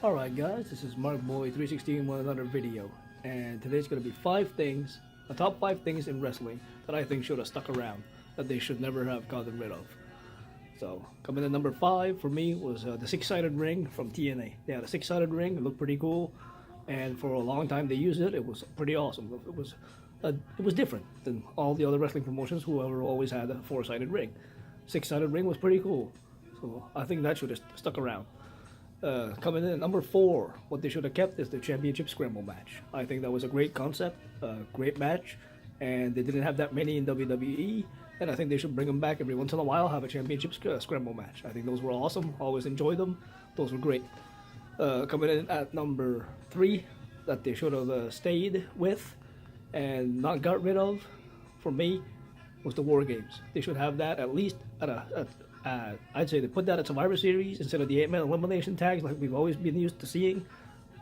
Alright guys, this is MarkBoy316 with another video, and today's going to be 5 things, the top 5 things in wrestling that I think should have stuck around, that they should never have gotten rid of. So, coming in number 5 for me was the 6-sided ring from TNA. They had a 6-sided ring, it looked pretty cool, and for a long time they used it, it was pretty awesome. It was different than all the other wrestling promotions who always had a 4-sided ring. 6-sided ring was pretty cool, so I think that should have stuck around. Coming in at number 4, what they should have kept is the championship scramble match. I think that was a great concept, a great match, and they didn't have that many in WWE, and I think they should bring them back every once in a while, have a championship scramble match. I think those were awesome, always enjoyed them, those were great. Coming in at number 3, that they should have stayed with and not got rid of, for me, was the War Games. They should have that at least I'd say they put that at Survivor Series instead of the 8-man elimination tags like we've always been used to seeing.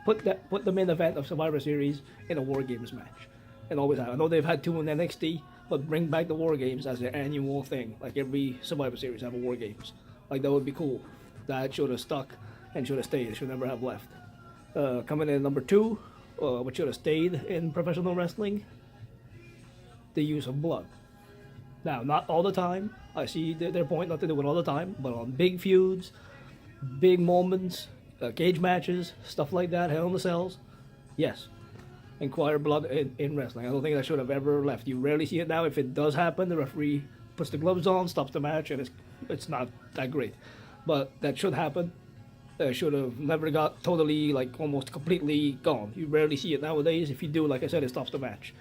Put the main event of Survivor Series in a War Games match, and always have. I know they've had 2 in NXT, but bring back the War Games as an annual thing. Like every Survivor Series have a War Games. Like that would be cool. That should have stuck and should have stayed. It should never have left. Coming in at number 2, what should have stayed in professional wrestling, the use of blood. Now, not all the time. I see their point not to do it all the time, but on big feuds, big moments, cage matches, stuff like that, Hell in the Cells, yes, inquire blood in wrestling. I don't think that should have ever left. You rarely see it now. If it does happen, the referee puts the gloves on, stops the match, and it's not that great. But that should happen. Should have never got totally, like, almost completely gone. You rarely see it nowadays. If you do, like I said, it stops the match.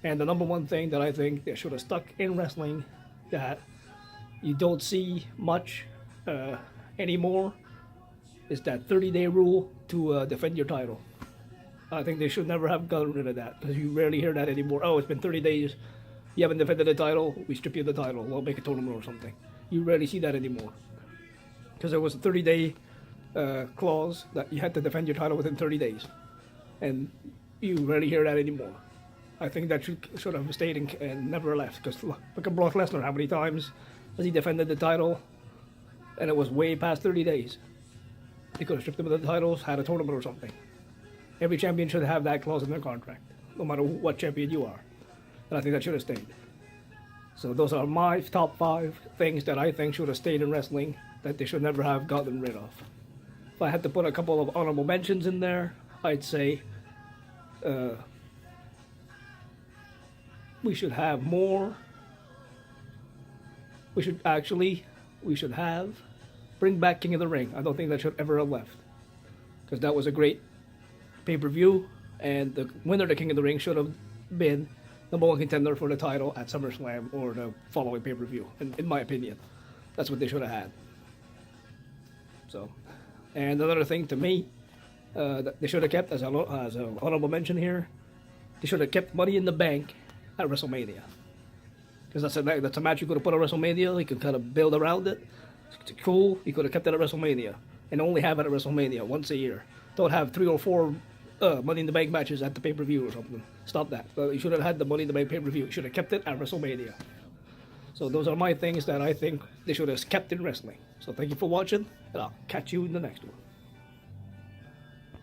And the number 1 thing that I think that should have stuck in wrestling that you don't see much anymore is that 30-day rule to defend your title. I think they should never have gotten rid of that because you rarely hear that anymore. Oh, it's been 30 days, you haven't defended the title, we strip you of the title, we'll make a tournament or something. You rarely see that anymore because there was a 30-day clause that you had to defend your title within 30 days. And you rarely hear that anymore. I think that should have stayed and never left. Because look at Brock Lesnar, how many times has he defended the title, and it was way past 30 days. They could have stripped him of the titles, had a tournament or something. Every champion should have that clause in their contract, no matter what champion you are. And I think that should have stayed. So those are my top 5 things that I think should have stayed in wrestling that they should never have gotten rid of. If I had to put a couple of honorable mentions in there, I'd say we should have more. We should bring back King of the Ring. I don't think that should ever have left. Because that was a great pay-per-view, and the winner of the King of the Ring should have been number 1 contender for the title at SummerSlam or the following pay-per-view, in my opinion. That's what they should have had. So, and another thing to me, that they should have kept, as an honorable mention here, they should have kept Money in the Bank at WrestleMania, because that's a match you could have put on WrestleMania. You could kind of build around it. It's cool. You could have kept it at WrestleMania and only have it at WrestleMania once a year. Don't have 3 or 4 Money in the Bank matches at the pay-per-view or something. Stop that. You should have had the Money in the Bank pay-per-view. You should have kept it at WrestleMania. So those are my things that I think they should have kept in wrestling. So thank you for watching, and I'll catch you in the next one.